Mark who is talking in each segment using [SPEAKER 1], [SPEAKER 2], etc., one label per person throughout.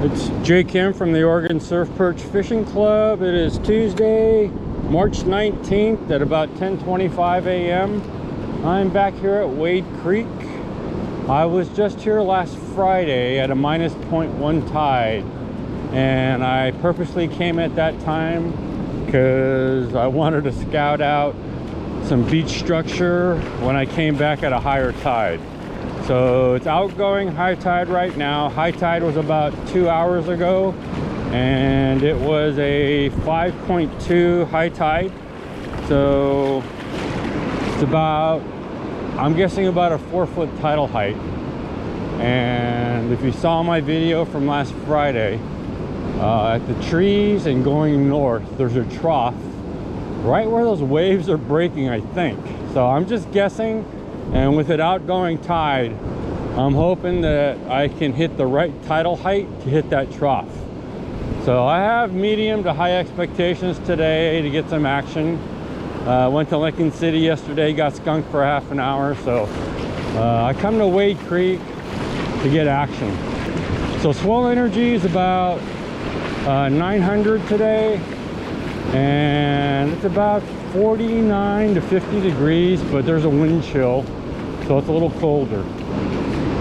[SPEAKER 1] It's Jay Kim from the Oregon Surf Perch Fishing Club. It is Tuesday, March 19th at about 10:25 a.m. I'm back here at Wade Creek. I was just here last Friday at a minus 0.1 tide, and I purposely came at that time because I wanted to scout out some beach structure when I came back at a higher tide. So it's outgoing high tide right now. High tide was about 2 hours ago, and it was a 5.2 high tide. So it's about, I'm guessing about a 4-foot tidal height. And if you saw my video from last Friday, at the trees and going north, there's a trough right where those waves are breaking, I think. So I'm just guessing. And with it outgoing tide, I'm hoping that I can hit the right tidal height to hit that trough. So I have medium to high expectations today to get some action. Went to Lincoln City yesterday, got skunked for half an hour. So I come to Wade Creek to get action. So swell energy is about 900 today, and it's about 49 to 50 degrees, but there's a wind chill, so it's a little colder.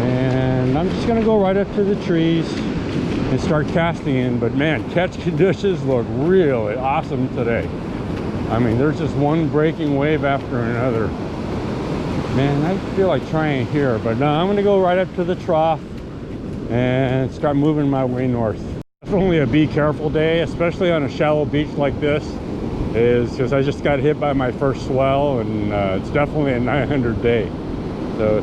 [SPEAKER 1] And I'm just gonna go right up to the trees and start casting in. But man, catch conditions look really awesome today. I mean, there's just one breaking wave after another. Man, I feel like trying here, but no, I'm gonna go right up to the trough and start moving my way north. Definitely a be careful day, especially on a shallow beach like this, is because I just got hit by my first swell, and it's definitely a 900 day. So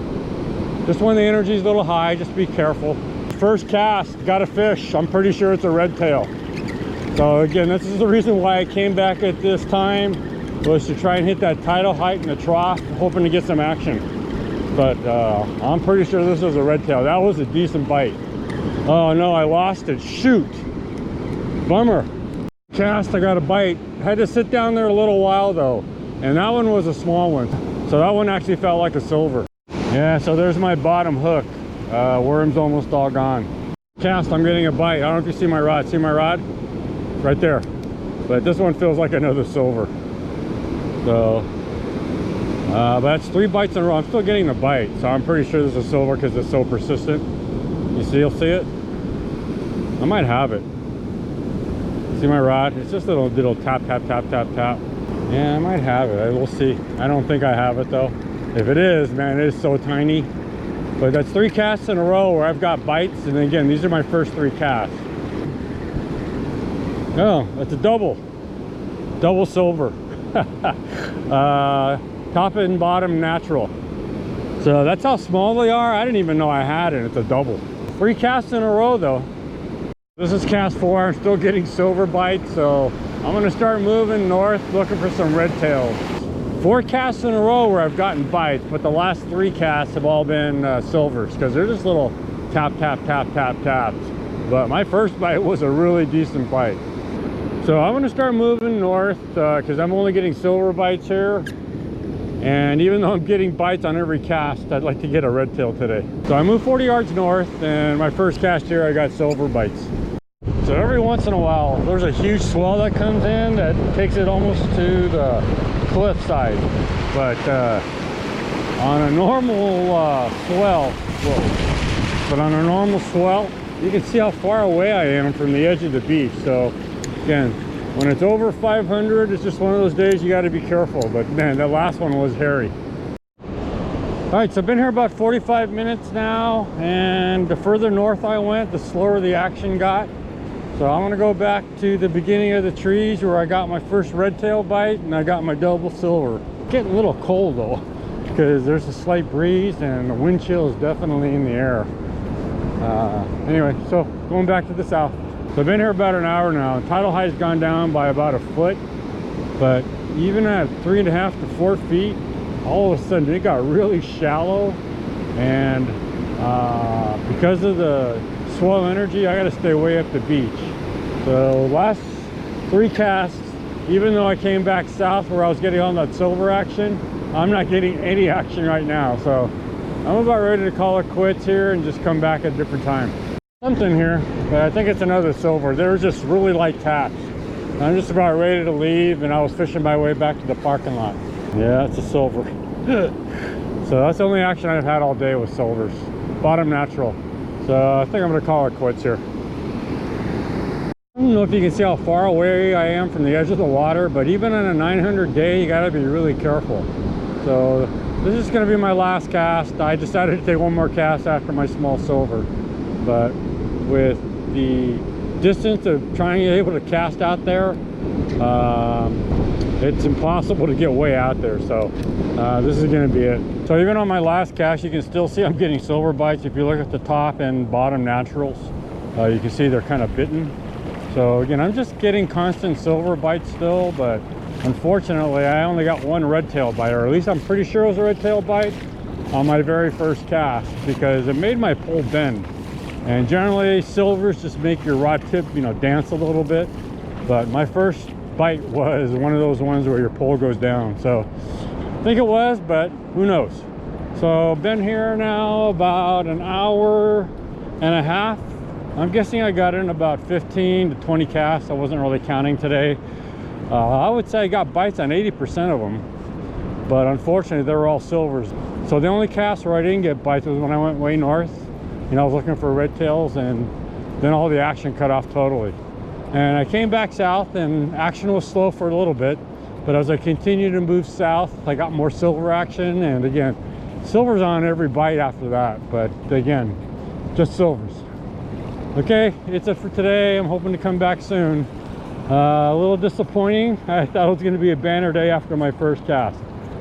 [SPEAKER 1] just when the energy is a little high, just be careful. First cast, got a fish. I'm pretty sure it's a redtail. So again, this is the reason why I came back at this time, was to try and hit that tidal height in the trough, hoping to get some action. But I'm pretty sure this was a redtail. That was a decent bite. Oh no, I lost it. Shoot. Bummer. Cast, I got a bite. Had to sit down there a little while though, and that one was a small one. So that one actually felt like a silver. Yeah, so there's my bottom hook. Worm's almost all gone. Cast, I'm getting a bite. I don't know if you see my rod. See my rod? Right there. But this one feels like another silver. So, but that's 3 bites in a row. I'm still getting the bite, so I'm pretty sure this is silver because it's so persistent. You see, you'll see it. I might have it. See my rod? It's just a little tap, tap, tap, tap, tap. Yeah, I might have it. We'll see. I don't think I have it though. If it is, man, it is so tiny. But that's 3 casts in a row where I've got bites. And again, these are my first 3 casts. Oh, that's a double. Double silver. Top and bottom natural. So that's how small they are. I didn't even know I had it. It's a double. 3 casts in a row though. This is cast 4. I'm still getting silver bites, so I'm gonna start moving north looking for some redtails. 4 casts in a row where I've gotten bites, but the last 3 casts have all been silvers, because they're just little tap, tap, tap, tap, taps. But my first bite was a really decent bite. So I'm gonna start moving north because I'm only getting silver bites here. And even though I'm getting bites on every cast, I'd like to get a redtail today. So I moved 40 yards north, and my first cast here, I got silver bites. So every once in a while, there's a huge swell that comes in that takes it almost to the cliff side. But on a normal swell, you can see how far away I am from the edge of the beach. So again, when it's over 500, it's just one of those days you got to be careful. But man, that last one was hairy. All right, so I've been here about 45 minutes now, and the further north I went, the slower the action got. So I'm gonna go back to the beginning of the trees where I got my first redtail bite and I got my double silver. It's getting a little cold though, because there's a slight breeze and the wind chill is definitely in the air. Anyway, so going back to the south. So I've been here about an hour now. Tidal height has gone down by about a foot, but even at 3.5 to 4 feet, all of a sudden it got really shallow, and because of the swell energy, I got to stay way up the beach. So last 3 casts, even though I came back south where I was getting all that silver action, I'm not getting any action right now. So I'm about ready to call it quits here and just come back at a different time. Something here, but I think it's another silver. They were just really light taps. I'm just about ready to leave, and I was fishing my way back to the parking lot. Yeah, it's a silver. So that's the only action I've had all day with silvers. Bottom natural. So I think I'm gonna call it quits here. I don't know if you can see how far away I am from the edge of the water, but even on a 900 day, you gotta be really careful. So this is gonna be my last cast. I decided to take one more cast after my small silver, but with the distance of trying to be able to cast out there, it's impossible to get way out there. So this is going to be it. So even on my last cast, you can still see I'm getting silver bites. If you look at the top and bottom naturals, you can see they're kind of bitten. So again, I'm just getting constant silver bites still, but unfortunately I only got one redtail bite, or at least I'm pretty sure it was a redtail bite on my very first cast, because it made my pole bend. And generally silvers just make your rod tip, you know, dance a little bit, but my first bite was one of those ones where your pole goes down. So I think it was, but who knows. So been here now about an hour and a half. I'm guessing I got in about 15 to 20 casts. I wasn't really counting today. I would say I got bites on 80% of them, but unfortunately they were all silvers. So the only cast where I didn't get bites was when I went way north. You know, I was looking for redtails, and then all the action cut off totally. And I came back south, and action was slow for a little bit, but as I continued to move south, I got more silver action. And again, silver's on every bite after that, but again, just silvers. Okay, it's it for today. I'm hoping to come back soon. A little disappointing. I thought it was going to be a banner day after my first cast.